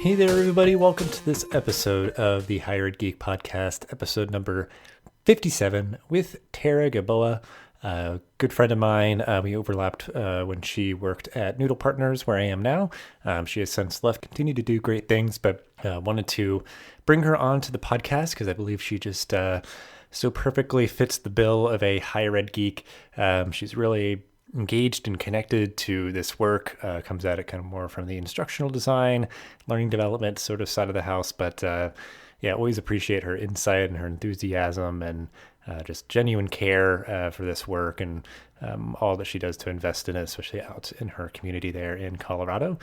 Hey there, everybody. Welcome to this episode of the Higher Ed Geek Podcast, episode number 57 with Tara Gilboa, a good friend of mine. We overlapped when she worked at Noodle Partners, where I am now. She has since left, continued to do great things, but wanted to bring her on to the podcast because I believe she just so perfectly fits the bill of a higher ed geek. She's really engaged and connected to this work, comes at it kind of more from the instructional design, learning development sort of side of the house. But always appreciate her insight and her enthusiasm and just genuine care for this work and all that she does to invest in it, especially out in her community there in Colorado.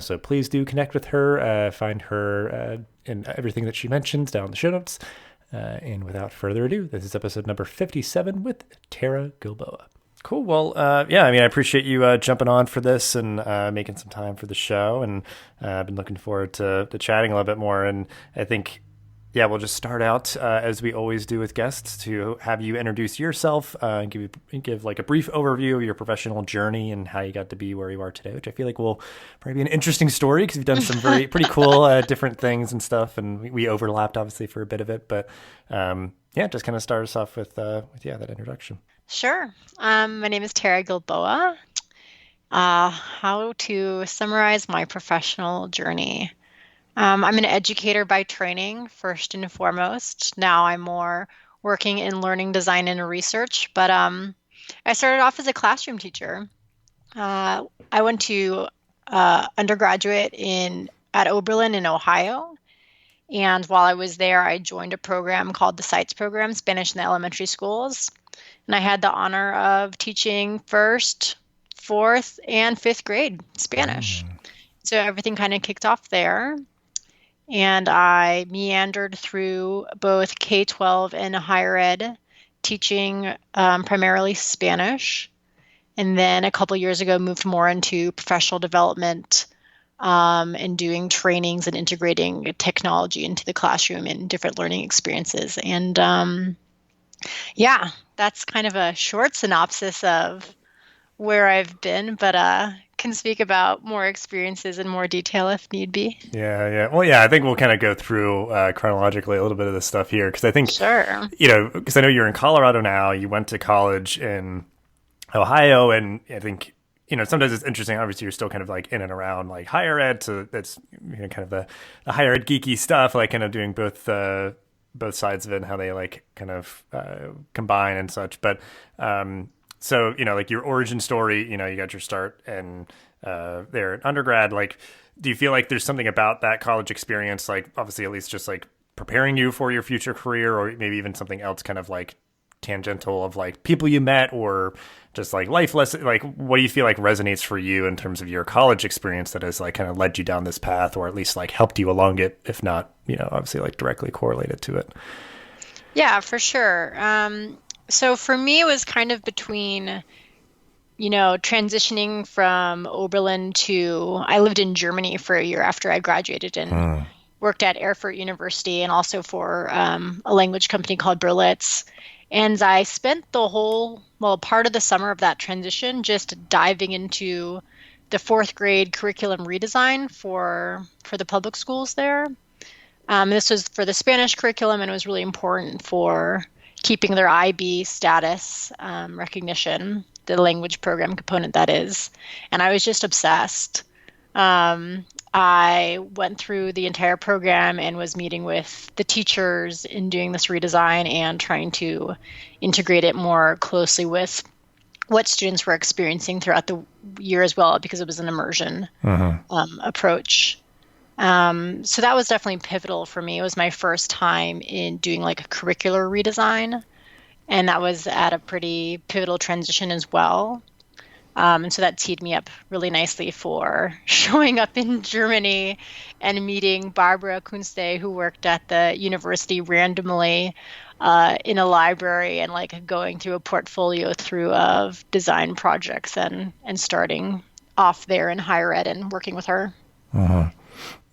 So please do connect with her, find her in everything that she mentions down in the show notes. And without further ado, this is episode number 57 with Tara Gilboa. Cool. Well, I appreciate you jumping on for this and making some time for the show. And I've been looking forward to chatting a little bit more. And I think, we'll just start out as we always do with guests to have you introduce yourself and give like a brief overview of your professional journey and how you got to be where you are today, which I feel like will probably be an interesting story because you've done some pretty cool different things and stuff. And we overlapped obviously for a bit of it, but just kind of start us off with that introduction. Sure. My name is Tara Gilboa. How to summarize my professional journey? I'm an educator by training, first and foremost. Now I'm more working in learning design and research, but I started off as a classroom teacher. I went to undergraduate at Oberlin in Ohio. And while I was there, I joined a program called the SITES program, Spanish in the Elementary Schools. And I had the honor of teaching first, fourth, and fifth grade Spanish. So everything kind of kicked off there. And I meandered through both K-12 and higher ed, teaching primarily Spanish. And then a couple years ago, moved more into professional development and doing trainings and integrating technology into the classroom and different learning experiences. And that's kind of a short synopsis of where I've been, but can speak about more experiences in more detail if need be. Yeah. Well, I think we'll kind of go through chronologically a little bit of this stuff here because I think, Sure. Because I know you're in Colorado now, you went to college in Ohio, and I think, sometimes it's interesting. Obviously, you're still kind of like in and around like higher ed, so that's kind of the higher ed geeky stuff, like kind of doing both sides of it and how they like kind of combine and such. But so, like your origin story, you got your start and there at undergrad, like, do you feel like there's something about that college experience, like obviously at least just like preparing you for your future career, or maybe even something else kind of like tangential of like people you met or just like life lesson, like what do you feel like resonates for you in terms of your college experience that has like kind of led you down this path, or at least like helped you along it, if not, obviously like directly correlated to it? Yeah, for sure. So for me, it was kind of between, transitioning from Oberlin I lived in Germany for a year after I graduated and worked at Erfurt University and also for a language company called Berlitz. And I spent part of the summer of that transition just diving into the fourth grade curriculum redesign for the public schools there. This was for the Spanish curriculum, and it was really important for keeping their IB status recognition, the language program component that is. And I was just obsessed. I went through the entire program and was meeting with the teachers in doing this redesign and trying to integrate it more closely with what students were experiencing throughout the year as well, because it was an immersion approach. So that was definitely pivotal for me. It was my first time in doing like a curricular redesign, and that was at a pretty pivotal transition as well. And so that teed me up really nicely for showing up in Germany and meeting Barbara Kunste, who worked at the university randomly in a library, and like going through a portfolio of design projects and starting off there in higher ed and working with her. Well,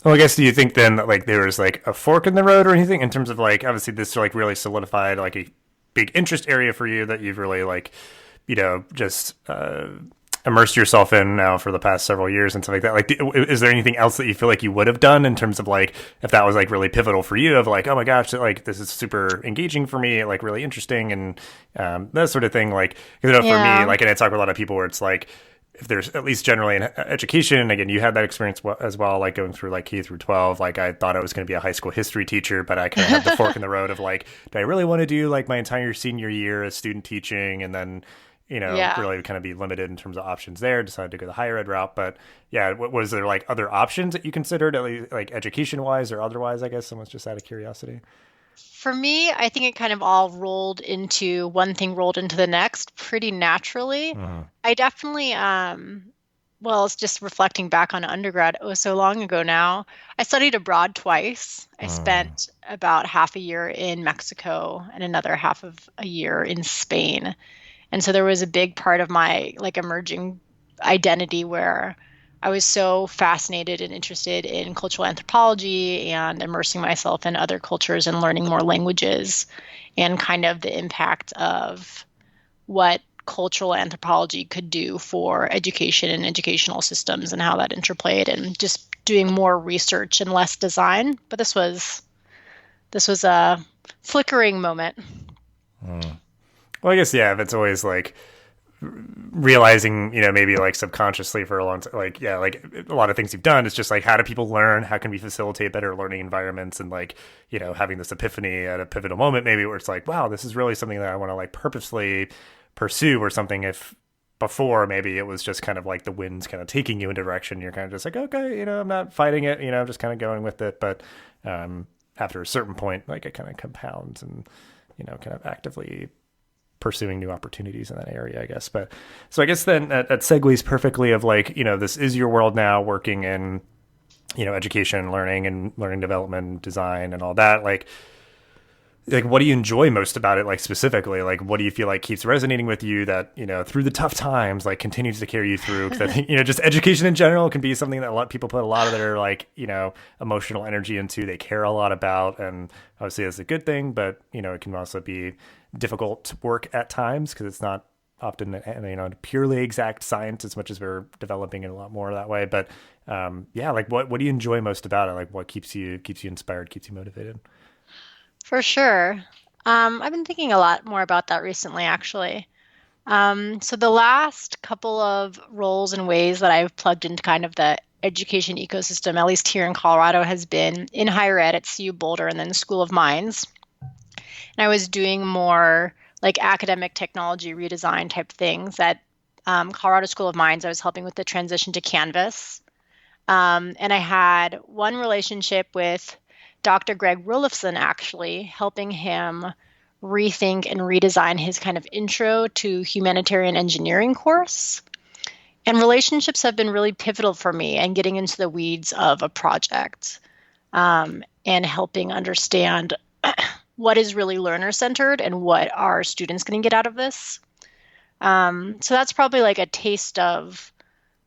I guess, do you think then that like there was like a fork in the road or anything in terms of like, obviously this like really solidified like a big interest area for you that you've really like, just immersed yourself in now for the past several years and stuff like that, like, is there anything else that you feel like you would have done in terms of like, if that was like really pivotal for you, of like, oh my gosh, like this is super engaging for me, like really interesting, and that sort of thing. Like, you know, for me, Yeah. like, and I talk with a lot of people where it's like, if there's at least generally an education, again, you had that experience as well, like going through like K through 12, like I thought I was going to be a high school history teacher, but I kind of had the fork in the road of like, do I really want to do like my entire senior year as student teaching? And then, you know, Yeah. really kind of be limited in terms of options there, decided to go the higher ed route. But yeah, was there like other options that you considered, at least like education wise or otherwise, I guess, someone's just out of curiosity? For me, I think it kind of all rolled into one thing rolled into the next pretty naturally. Mm-hmm. I definitely, well, it's just reflecting back on undergrad. Oh, so long ago now. I studied abroad twice. I Mm. spent about half a year in Mexico and another half of a year in Spain. And so there was a big part of my like emerging identity where I was so fascinated and interested in cultural anthropology and immersing myself in other cultures and learning more languages and kind of the impact of what cultural anthropology could do for education and educational systems and how that interplayed and just doing more research and less design. But this was a flickering moment. Mm. Well, I guess, yeah, if it's always like realizing, you know, maybe like subconsciously for a long time, like, yeah, like a lot of things you've done, it's just like, how do people learn? How can we facilitate better learning environments? And like, you know, having this epiphany at a pivotal moment, maybe where it's like, wow, this is really something that I want to like purposefully pursue, or something. If before maybe it was just kind of like the wind's kind of taking you in a direction, you're kind of just like, okay, you know, I'm not fighting it, you know, I'm just kind of going with it. But after a certain point, like it kind of compounds, and, you know, kind of actively pursuing new opportunities in that area, I guess. But so I guess then that segues perfectly of like, you know, this is your world now, working in, you know, education, learning and learning development, design and all that. Like what do you enjoy most about it? Like specifically, like what do you feel like keeps resonating with you, that, you know, through the tough times, like continues to carry you through? Because I think, you know, just education in general can be something that a lot of people put a lot of their like, you know, emotional energy into, they care a lot about. And obviously that's a good thing, but, you know, it can also be difficult work at times, because it's not often, you know, purely exact science, as much as we're developing it a lot more that way. But yeah, like what do you enjoy most about it? Like what keeps you inspired, keeps you motivated? For sure. I've been thinking a lot more about that recently, actually. So the last couple of roles and ways that I've plugged into kind of the education ecosystem, at least here in Colorado, has been in higher ed at CU Boulder and then School of Mines. And I was doing more like academic technology redesign type things at Colorado School of Mines. I was helping with the transition to Canvas. And I had one relationship with Dr. Greg Rulifson, actually, helping him rethink and redesign his kind of intro to humanitarian engineering course. And relationships have been really pivotal for me and getting into the weeds of a project and helping understand what is really learner-centered and what are students going to get out of this. So that's probably like a taste of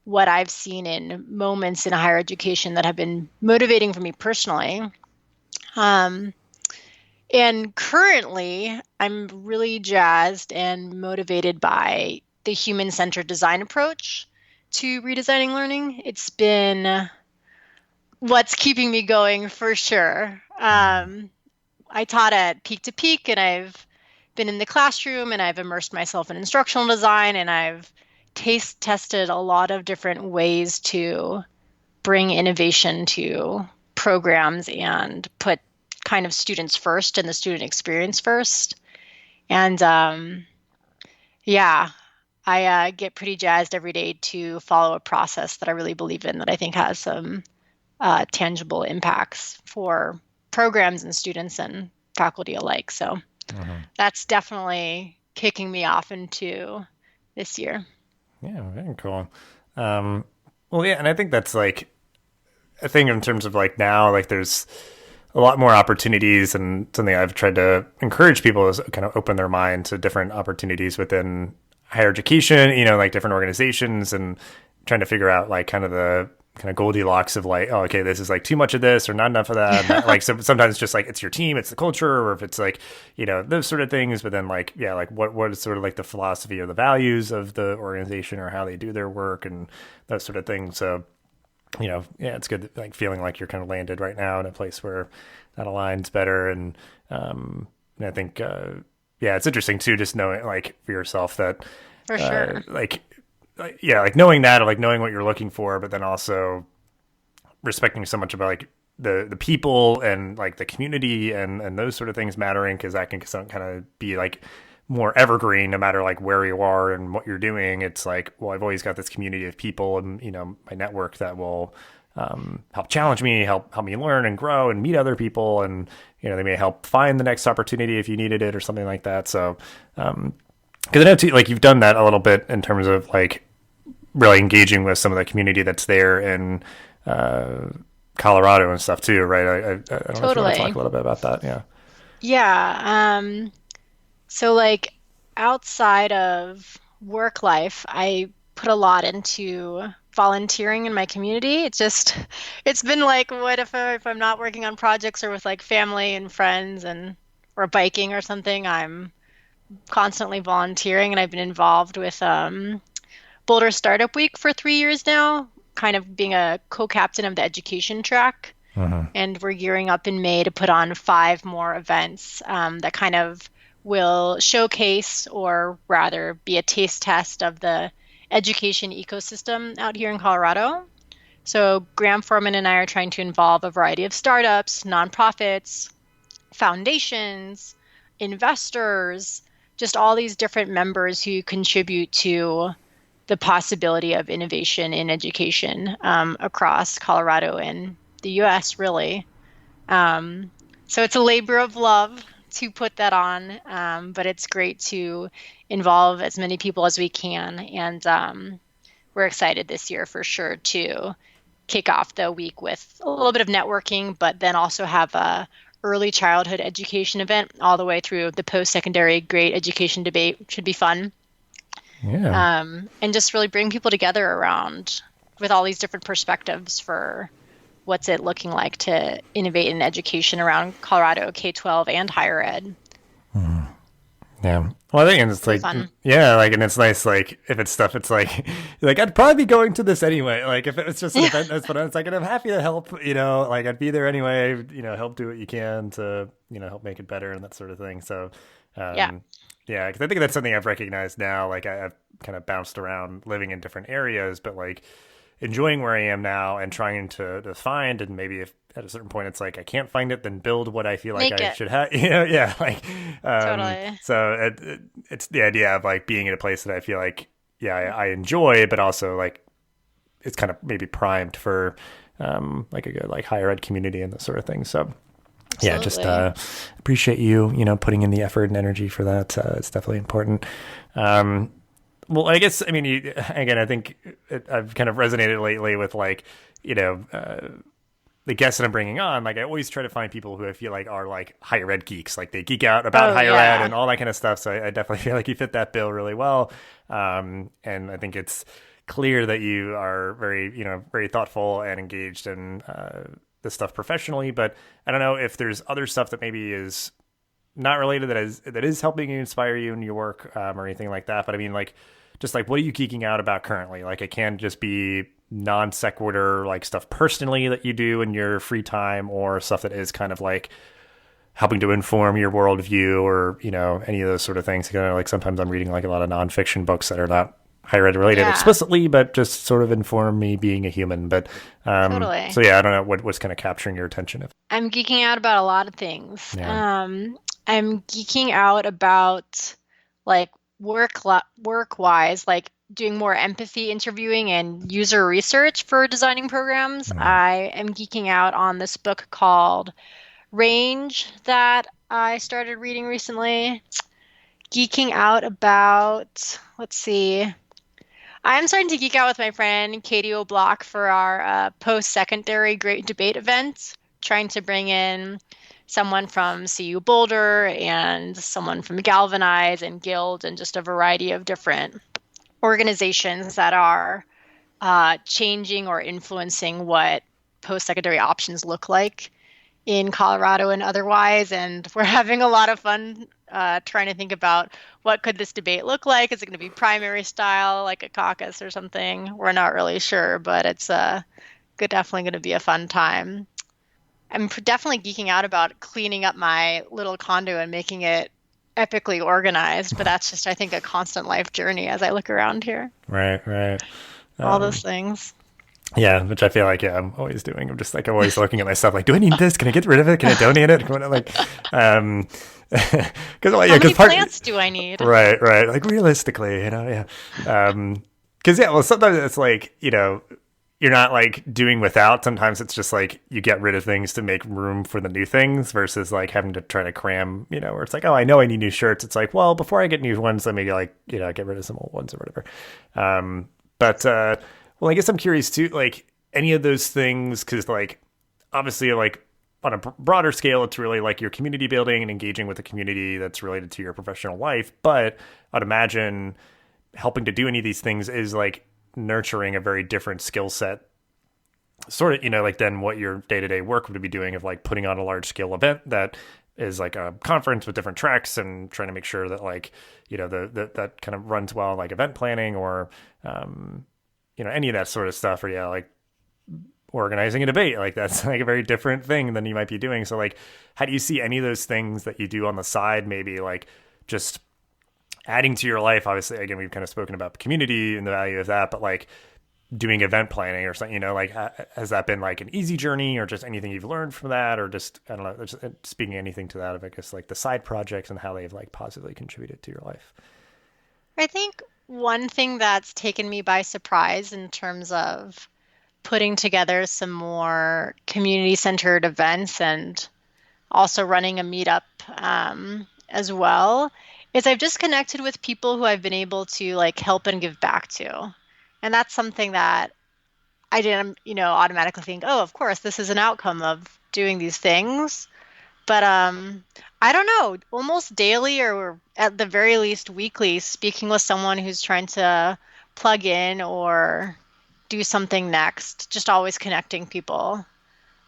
what I've seen in moments in higher education that have been motivating for me personally. And currently, I'm really jazzed and motivated by the human-centered design approach to redesigning learning. It's been what's keeping me going for sure. I taught at Peak to Peak, and I've been in the classroom, and I've immersed myself in instructional design, and I've taste tested a lot of different ways to bring innovation to programs and put kind of students first and the student experience first. And yeah, I get pretty jazzed every day to follow a process that I really believe in, that I think has some tangible impacts for programs and students and faculty alike. So that's definitely kicking me off into this year. Yeah, very cool. Well, yeah, and I think that's like a thing in terms of like now, like there's a lot more opportunities, and something I've tried to encourage people is kind of open their mind to different opportunities within higher education, you know, like different organizations, and trying to figure out like kind of the kind of Goldilocks of like, oh, okay, this is like too much of this or not enough of that. And that like, so sometimes it's just like, it's your team, it's the culture, or if it's like, those sort of things. But then like, yeah, like what is sort of like the philosophy or the values of the organization or how they do their work and those sort of things. So, yeah, it's good, like feeling like you're kind of landed right now in a place where that aligns better. And I think, yeah, it's interesting too, just knowing like for yourself that, For sure. yeah, like knowing that, or like knowing what you're looking for, but then also respecting so much about like the people and like the community and those sort of things mattering, because that can kind of be like more evergreen no matter like where you are and what you're doing. It's like, well, I've always got this community of people and my network that will help challenge me, help me learn and grow and meet other people, and they may help find the next opportunity if you needed it or something like that. So because I know too, like you've done that a little bit in terms of like really engaging with some of the community that's there in Colorado and stuff too, right? I don't know if you want to Totally. talk a little bit about that. Yeah. Yeah. So like outside of work life, I put a lot into volunteering in my community. It's been like, what if I'm not working on projects or with like family and friends and or biking or something, I'm constantly volunteering, and I've been involved with Boulder Startup Week for 3 years now, kind of being a co-captain of the education track. Uh-huh. And we're gearing up in May to put on 5 more events that kind of will showcase, or rather be a taste test of the education ecosystem out here in Colorado. So Graham Foreman and I are trying to involve a variety of startups, nonprofits, foundations, investors, just all these different members who contribute to the possibility of innovation in education across Colorado and the US, really. So it's a labor of love to put that on, but it's great to involve as many people as we can. And we're excited this year for sure to kick off the week with a little bit of networking, but then also have a early childhood education event all the way through the post-secondary grade education debate, which should be fun. Yeah. And just really bring people together around with all these different perspectives for what's it looking like to innovate in education around Colorado K-12 and higher ed. Yeah. Well, I think it's Really like, fun. yeah, like, and it's nice, like, if it's stuff, it's like, like, I'd probably be going to this anyway. Like, if it's just an event that's fun, it's like, and I'm happy to help, like, I'd be there anyway, help do what you can to, help make it better and that sort of thing. So, Yeah. yeah, because I think that's something I've recognized now. Like, I've kind of bounced around living in different areas, but like, enjoying where I am now and trying to find, and maybe if at a certain point it's like I can't find it, then build what I feel like Make I it. should have. Yeah, like Totally. so it's the idea of like being in a place that I feel like I enjoy, but also like it's kind of maybe primed for like a good like higher ed community and this sort of thing. So yeah, just Absolutely. appreciate you putting in the effort and energy for that. It's definitely important. Well, I guess, I mean, again, I think I've kind of resonated lately with like, the guests that I'm bringing on. Like, I always try to find people who I feel like are like higher ed geeks. Like, they geek out about Oh, higher ed yeah. and all that kind of stuff. So I definitely feel like you fit that bill really well. And I think it's clear that you are very, very thoughtful and engaged in this stuff professionally. But I don't know if there's other stuff that maybe is not related that is helping you inspire you in your work or anything like that. But I mean, like, just like, what are you geeking out about currently? Like, it can just be non sequitur, like stuff personally that you do in your free time, or stuff that is kind of like helping to inform your worldview, or any of those sort of things. Like sometimes I'm reading like a lot of nonfiction books that are not higher ed related Yeah. explicitly, but just sort of inform me being a human. But Totally. so yeah, I don't know what's kind of capturing your attention. If I'm geeking out about a lot of things. yeah. I'm geeking out about like work wise, like doing more empathy interviewing and user research for designing programs. Mm. I am geeking out on this book called Range that I started reading recently. Geeking out about, let's see. I'm starting to geek out with my friend Katie O'Block for our post-secondary great debate event, trying to bring in someone from CU Boulder and someone from Galvanize and Guild and just a variety of different organizations that are changing or influencing what post-secondary options look like in Colorado and otherwise. And we're having a lot of fun trying to think about what could this debate look like. Is it going to be primary style, like a caucus or something? We're not really sure, but it's definitely going to be a fun time. I'm definitely geeking out about cleaning up my little condo and making it epically organized, but that's just, I think, a constant life journey as I look around here. Right, right. All those things. Yeah, which I feel like I'm always doing. I'm just like always looking at myself like, do I need this? Can I get rid of it? Can I donate it? Like, because How many plants do I need? Right, right. Like realistically, yeah. Because well, sometimes it's like you're not like doing without. Sometimes it's just like you get rid of things to make room for the new things versus like having to try to cram. Where it's like, oh, I know I need new shirts. It's like, well, before I get new ones, let me like get rid of some old ones or whatever. Well, I guess I'm curious too, like any of those things, because like obviously like on a broader scale, it's really like your community building and engaging with the community that's related to your professional life. But I'd imagine helping to do any of these things is like nurturing a very different skill set, sort of, like than what your day-to-day work would be doing of like putting on a large scale event that is like a conference with different tracks and trying to make sure that like, that kind of runs well, like event planning or, any of that sort of stuff, or like organizing a debate, like that's like a very different thing than you might be doing. So like, how do you see any of those things that you do on the side, maybe like just adding to your life? Obviously, again, we've kind of spoken about community and the value of that, but like doing event planning or something, like has that been like an easy journey or just anything you've learned from that, or just, I don't know, just speaking anything to that of, I guess, like the side projects and how they've like positively contributed to your life? I think one thing that's taken me by surprise in terms of putting together some more community-centered events and also running a meetup as well is I've just connected with people who I've been able to like help and give back to. And that's something that I didn't, automatically think, oh, of course, this is an outcome of doing these things. But I don't know, almost daily or at the very least weekly, speaking with someone who's trying to plug in or do something next, just always connecting people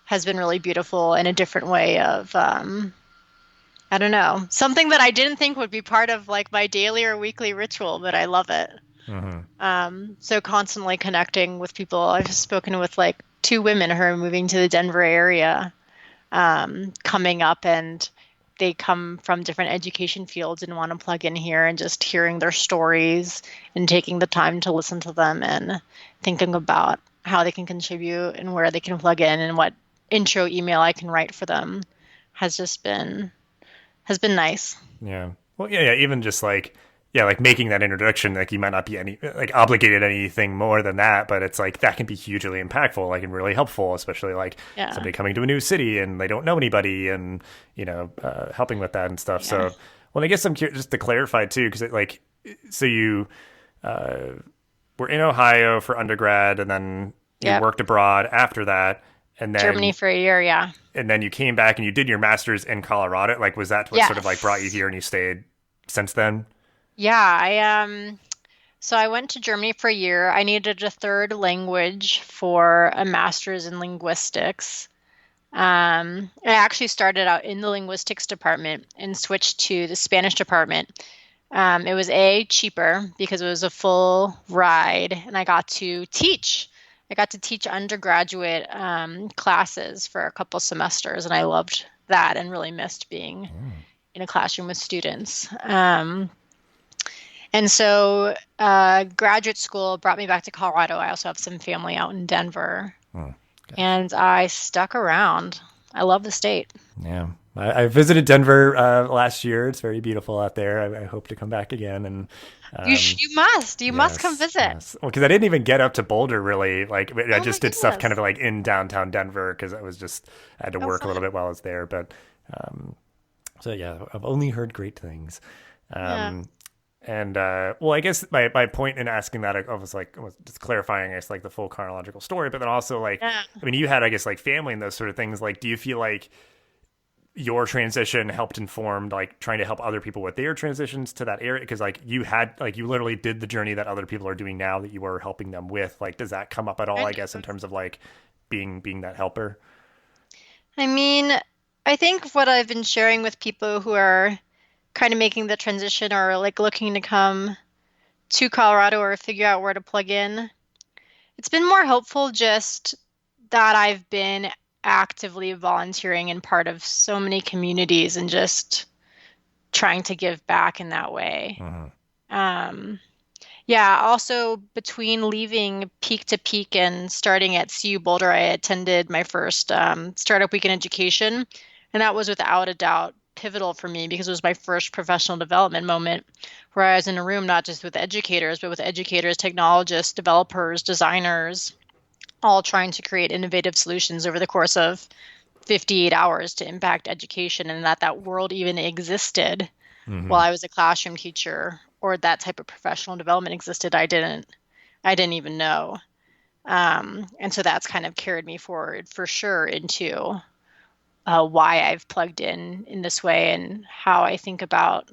has been really beautiful in a different way of, I don't know, something that I didn't think would be part of like my daily or weekly ritual, but I love it. So constantly connecting with people. I've spoken with like 2 women who are moving to the Denver area coming up, and they come from different education fields and want to plug in here, and just hearing their stories and taking the time to listen to them and thinking about how they can contribute and where they can plug in and what intro email I can write for them has been nice. Yeah. Well, yeah. Even just like, like making that introduction, like you might not be obligated anything more than that, but it's like that can be hugely impactful, like and really helpful, especially like somebody coming to a new city and they don't know anybody, and helping with that and stuff. Yeah. So, well, I guess I'm curious just to clarify too, because like, so you were in Ohio for undergrad, and then you worked abroad after that, and then Germany for a year, yeah. And then you came back and you did your master's in Colorado. Like, was that what sort of like brought you here, and you stayed since then? Yeah, so I went to Germany for a year. I needed a third language for a master's in linguistics. I actually started out in the linguistics department and switched to the Spanish department. It was cheaper because it was a full ride, and I got to teach. I got to teach undergraduate classes for a couple semesters, and I loved that and really missed being in a classroom with students. And so graduate school brought me back to Colorado. I also have some family out in Denver. And I stuck around. I love the state. Yeah. I visited Denver last year. It's very beautiful out there. I hope to come back again. And you must come visit. Yes. Well, because I didn't even get up to Boulder really. Like I just did stuff kind of like in downtown Denver, because I had to work a little bit while I was there. But so yeah, I've only heard great things. And well, I guess my point in asking that was just clarifying, I guess, like the full chronological story, but then also like, I mean, you had, I guess, like family and those sort of things. Like, do you feel like your transition helped inform like trying to help other people with their transitions to that area? Because like you had like you literally did the journey that other people are doing now that you were helping them with. Like, does that come up at all, I Kind guess, in of. terms of like being that helper? I mean, I think what I've been sharing with people who are kind of making the transition or like looking to come to Colorado or figure out where to plug in, it's been more helpful just that I've been actively volunteering and part of so many communities and just trying to give back in that way. Mm-hmm. Um, yeah, also between leaving Peak to Peak and starting at CU Boulder, I attended my first Startup Week in Education, and that was without a doubt pivotal for me because it was my first professional development moment where I was in a room not just with educators, but with educators, technologists, developers, designers, all trying to create innovative solutions over the course of 58 hours to impact education, and that world even existed Mm-hmm. while I was a classroom teacher or that type of professional development existed, I didn't even know. And so that's kind of carried me forward for sure into why I've plugged in this way and how I think about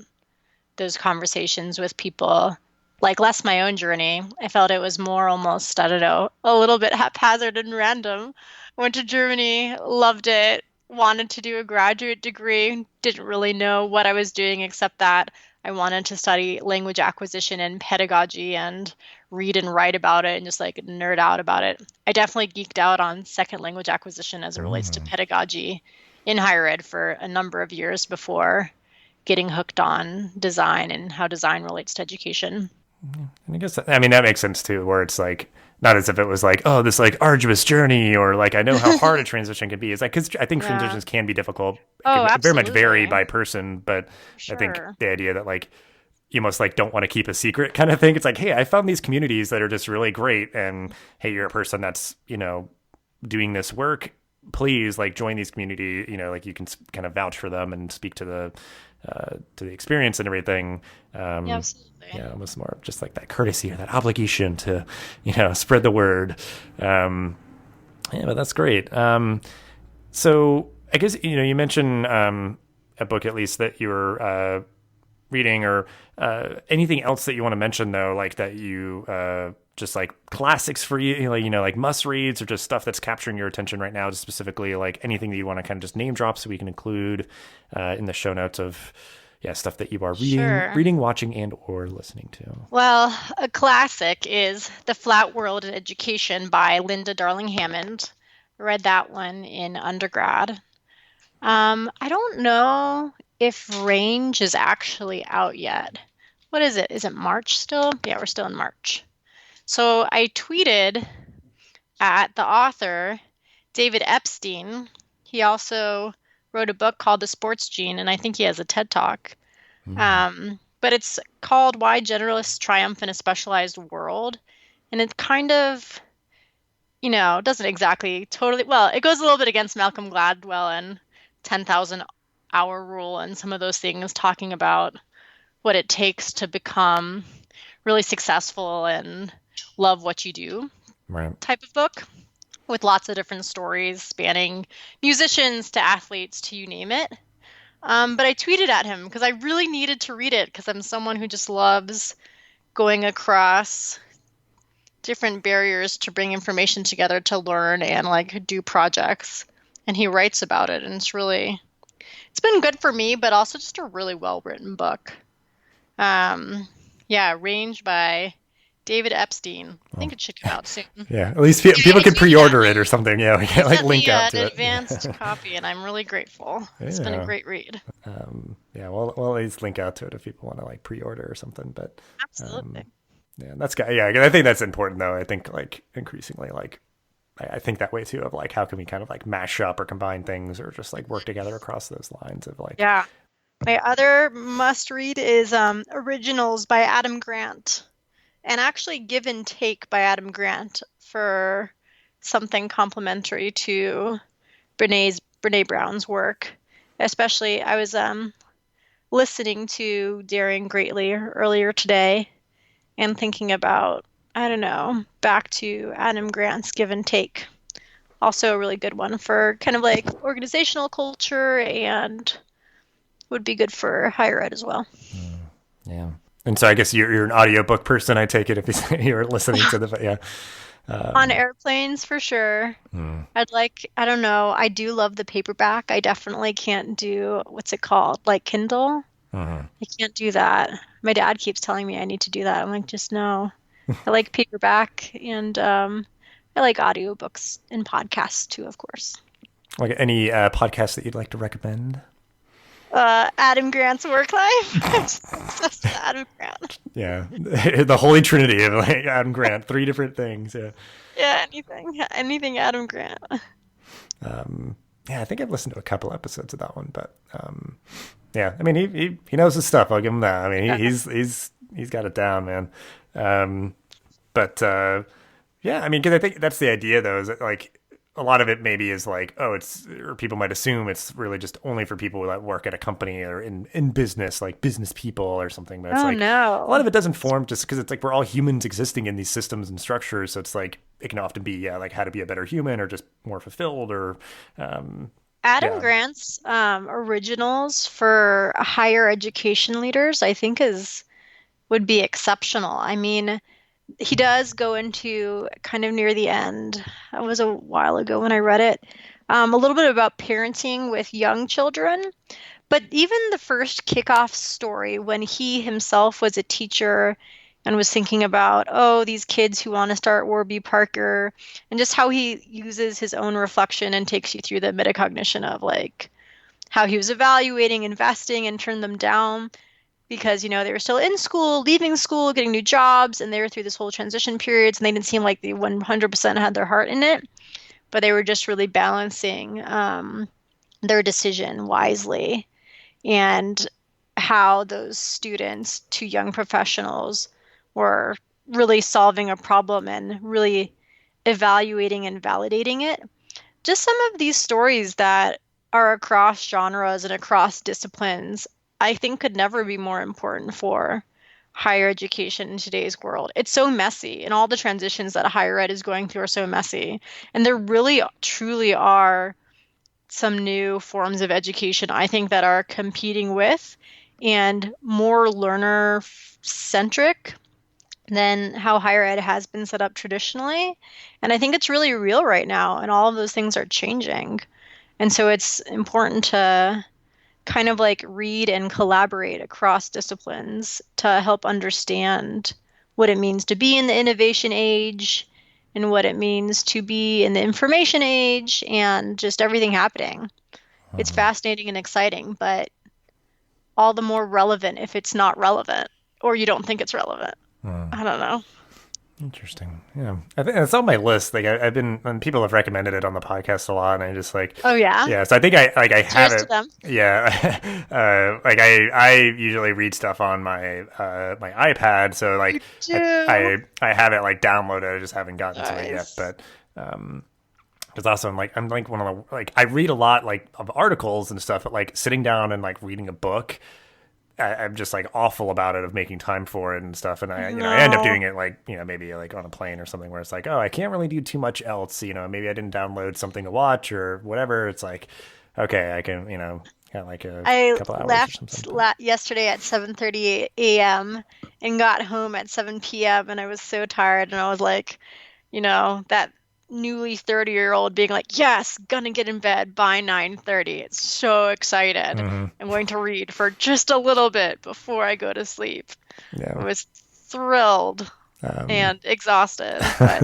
those conversations with people. Like less my own journey. I felt it was more almost, I don't know, a little bit haphazard and random. Went to Germany, loved it, wanted to do a graduate degree, didn't really know what I was doing except that I wanted to study language acquisition and pedagogy and read and write about it and just like nerd out about it. I definitely geeked out on second language acquisition as it relates to Mm-hmm. pedagogy in higher ed for a number of years before getting hooked on design and how design relates to education. And I guess I mean that makes sense too, where it's like not as if it was like, oh, this like arduous journey, or like I know how hard a transition can be. It's like because I think Yeah. transitions can be difficult. It Oh, can very much vary absolutely. by person, but I think Sure. the idea that like you almost like don't want to keep a secret kind of thing. It's like, hey, I found these communities that are just really great, and hey, you're a person that's doing this work. Please like join these community. Like you can kind of vouch for them and speak to the experience and everything. Yeah, Yeah, absolutely. almost more of just like that courtesy or that obligation to, spread the word. Yeah, but that's great. So I guess, you mentioned a book at least that you were reading or anything else that you want to mention though, like that you just like classics for you, like must reads or just stuff that's capturing your attention right now, just specifically like anything that you want to kind of just name drop so we can include in the show notes of stuff that you are Sure. reading, watching, and or listening to. Well, a classic is The Flat World in Education by Linda Darling Hammond. I read that one in undergrad. I don't know if Range is actually out yet. What is it? Is it March still? Yeah, we're still in March. So I tweeted at the author, David Epstein. He also wrote a book called The Sports Gene, and I think he has a TED Talk. Mm, But it's called Why Generalists Triumph in a Specialized World. And it kind of, doesn't exactly totally, well, it goes a little bit against Malcolm Gladwell and 10,000 hour rule and some of those things, talking about what it takes to become really successful and love what you do right. type of book with lots of different stories spanning musicians to athletes to you name it. But I tweeted at him because I really needed to read it because I'm someone who just loves going across different barriers to bring information together to learn and like do projects. And he writes about it, and it's been good for me, but also just a really well written book. Um, yeah, Range by David Epstein. I Well, think it should come out soon. yeah, at least Yeah, people he could tweeted at pre-order it me. or something. Yeah, we He can like sent link me out an to it. advanced copy, and I'm really grateful. It's been a Yeah. great read. Yeah, we'll at least link out to it if people want to like pre-order or something. But Absolutely. yeah, that's good. Yeah, I think that's important though. I think like increasingly like I think that way too of like how can we kind of like mash up or combine things or just like work together across those lines of like Yeah. My other must read is Originals by Adam Grant, and actually Give and Take by Adam Grant for something complementary to Brene Brown's work. Especially, I was listening to Daring Greatly earlier today and thinking about, I don't know, back to Adam Grant's Give and Take also a really good one for kind of like organizational culture and would be good for higher ed as well. Yeah. And so I guess you're an audiobook person, I take it, if you're listening to the, yeah. On airplanes for sure. I don't know, I do love the paperback. I definitely can't do, what's it called? Like Kindle? I can't do that. My dad keeps telling me I need to do that. I'm like, just no. I like paperback and I like audiobooks and podcasts too, of course. Like any podcasts that you'd like to recommend? Adam Grant's Work Life. I'm just obsessed with Adam Grant. Yeah. The Holy Trinity of like Adam Grant, 3 different things. Yeah. Yeah, anything Adam Grant. Yeah, I think I've listened to a couple episodes of that one, but yeah, I mean he knows his stuff. I'll give him that. I mean he's got it down, man. But yeah, I mean, because I think that's the idea, though, is that, like, a lot of it maybe is like, oh, or people might assume it's really just only for people that work at a company or in business, like business people or something. But it's Oh like no. a lot of it doesn't form just because it's like we're all humans existing in these systems and structures. So it's like it can often be, yeah, like how to be a better human or just more fulfilled or, Adam yeah. Grant's originals for higher education leaders, I think is would be exceptional. I mean, he does go into kind of near the end. That was a while ago when I read it. A little bit about parenting with young children. But even the first kickoff story, when he himself was a teacher and was thinking about, oh, these kids who want to start Warby Parker, and just how he uses his own reflection and takes you through the metacognition of like how he was evaluating, investing, and turned them down because, they were still in school, leaving school, getting new jobs, and they were through this whole transition periods, and they didn't seem like they 100% had their heart in it, but they were just really balancing their decision wisely, and how those students to young professionals were really solving a problem and really evaluating and validating it. Just some of these stories that are across genres and across disciplines, I think could never be more important for higher education in today's world. It's so messy, and all the transitions that higher ed is going through are so messy. And there really, truly are some new forms of education, I think, that are competing with and more learner centric than how higher ed has been set up traditionally. And I think it's really real right now, and all of those things are changing. And so it's important to kind of like read and collaborate across disciplines to help understand what it means to be in the innovation age and what it means to be in the information age and just everything happening. It's fascinating and exciting, but all the more relevant if it's not relevant or you don't think it's relevant. I don't know. Interesting. Yeah, I think it's on my list. Like I've been, and people have recommended it on the podcast a lot, and I just like, Oh yeah. yeah. So I think I have Cheers it. to them. Yeah, like I usually read stuff on my my iPad, so like You I have it like downloaded. I just haven't gotten to it yet, Nice. but because also I'm like one of the like I read a lot like of articles and stuff, but like sitting down and like reading a book. I'm just like awful about it of making time for it and stuff, and I I end up No. doing it like maybe like on a plane or something where it's like, oh, I can't really do too much else, maybe I didn't download something to watch or whatever. It's like, okay, I can got like a I couple hours or left something. yesterday at 7:30 a.m. and got home at 7 p.m. and I was so tired and I was like, that newly 30-year-old being like, yes, gonna get in bed by 9:30. It's so excited. I'm going to read for just a little bit before I go to sleep. I Yeah. was thrilled and exhausted, but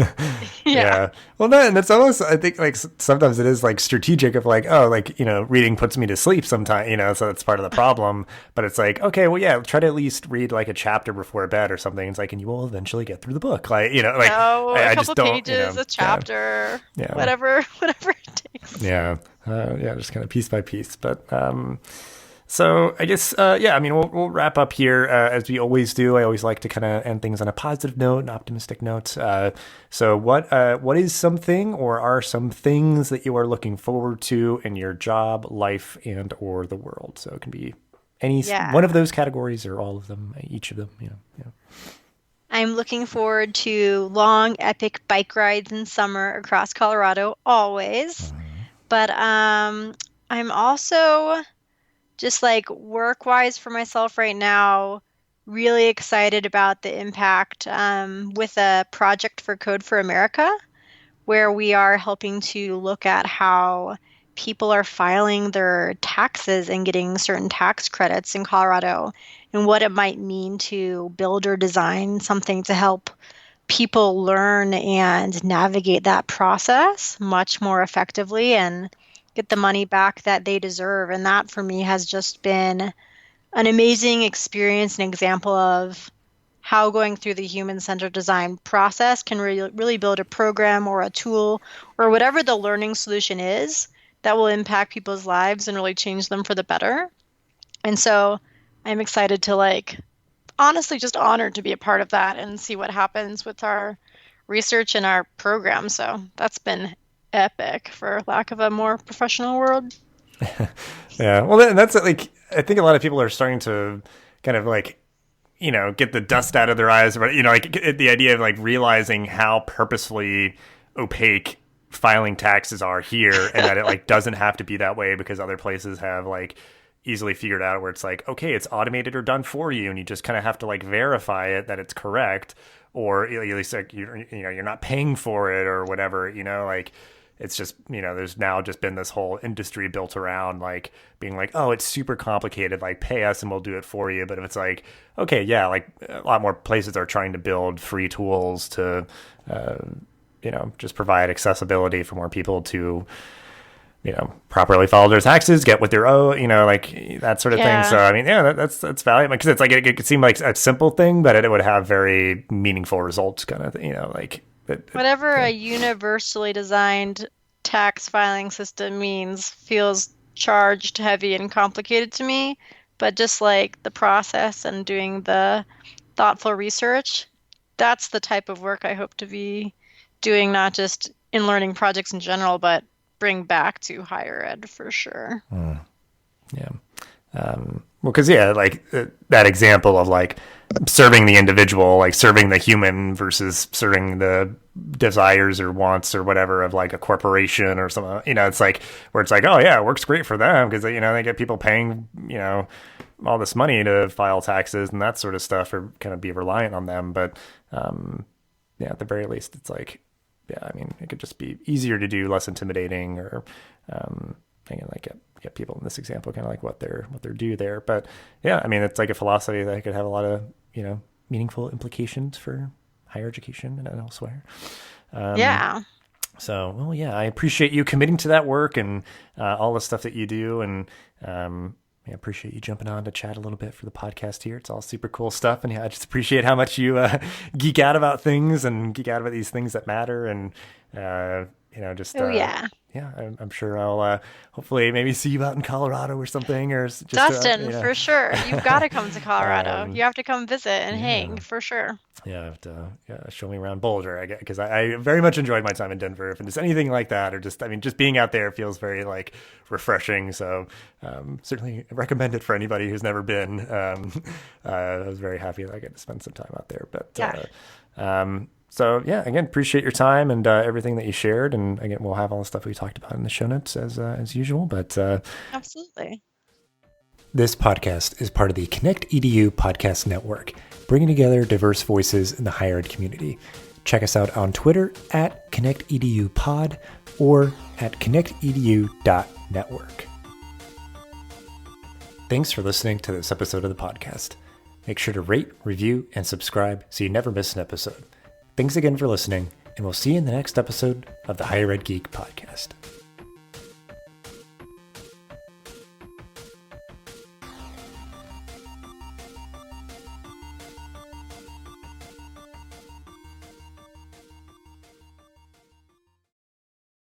yeah. Yeah. Well, no, and it's almost, I think, like sometimes it is like strategic of like, oh, like, reading puts me to sleep sometimes, so that's part of the problem. But it's like, okay, well, yeah, try to at least read like a chapter before bed or something. It's like, and you will eventually get through the book. Like, like, No, a I couple just don't, pages, a chapter, Yeah. whatever it takes. Yeah. Yeah. Just kind of piece by piece. But, so I guess, yeah, I mean, we'll wrap up here as we always do. I always like to kind of end things on a positive note, an optimistic note. So what is something or are some things that you are looking forward to in your job, life, and or the world? So it can be any Yeah. one of those categories or all of them, each of them. Yeah. I'm looking forward to long, epic bike rides in summer across Colorado, always. But I'm also just like work-wise for myself right now, really excited about the impact with a project for Code for America, where we are helping to look at how people are filing their taxes and getting certain tax credits in Colorado and what it might mean to build or design something to help people learn and navigate that process much more effectively and get the money back that they deserve. And that for me has just been an amazing experience, an example of how going through the human-centered design process can really build a program or a tool or whatever the learning solution is that will impact people's lives and really change them for the better. And so I'm excited to honestly just honored to be a part of that and see what happens with our research and our program. So that's been epic, for lack of a more professional word. Yeah. Well, that's like, I think a lot of people are starting to kind of get the dust out of their eyes, but the idea of realizing how purposefully opaque filing taxes are here, and that it doesn't have to be that way because other places have easily figured out where it's okay, it's automated or done for you, and you just kind of have to verify it that it's correct, or at least you're not paying for it or whatever. It's just, there's now just been this whole industry built around being oh, it's super complicated, pay us and we'll do it for you. But if it's okay, yeah, a lot more places are trying to build free tools to, just provide accessibility for more people to, properly follow their taxes, get what they're owed, that sort of thing. So, I mean, yeah, that's valuable because it's it could seem like a simple thing, but it would have very meaningful results kind of, whatever a universally designed tax filing system means feels charged, heavy, and complicated to me. But just the process and doing the thoughtful research, that's the type of work I hope to be doing, not just in learning projects in general, but bring back to higher ed for sure. Yeah. Well, because that example of serving the individual, serving the human versus serving the desires or wants or whatever of a corporation or something, it's where it's oh yeah, it works great for them because they get people paying all this money to file taxes and that sort of stuff, or kind of be reliant on them. But yeah, at the very least, it's yeah, I mean, it could just be easier to do, less intimidating, or get people in this example kind of what they're due there. But yeah, I mean, it's a philosophy that could have a lot of meaningful implications for higher education and elsewhere. Yeah. So, well, yeah, I appreciate you committing to that work and all the stuff that you do, and I appreciate you jumping on to chat a little bit for the podcast here. It's all super cool stuff, and yeah, I just appreciate how much you geek out about things and geek out about these things that matter, and yeah, I'm sure I'll hopefully maybe see you out in Colorado or something, or just Dustin, for sure. You've got to come to Colorado. You have to come visit and hang for sure. Yeah, I have to show me around Boulder, I guess, because I very much enjoyed my time in Denver. If it's anything like that, or just being out there feels very refreshing. So certainly recommend it for anybody who's never been. I was very happy that I get to spend some time out there. But so yeah, again, appreciate your time and everything that you shared. And again, we'll have all the stuff we talked about in the show notes as usual. But absolutely. This podcast is part of the Connect EDU podcast network, bringing together diverse voices in the higher ed community. Check us out on Twitter at ConnectEDUPod or at connectedu.network. Thanks for listening to this episode of the podcast. Make sure to rate, review, and subscribe so you never miss an episode. Thanks again for listening, and we'll see you in the next episode of the Higher Ed Geek podcast.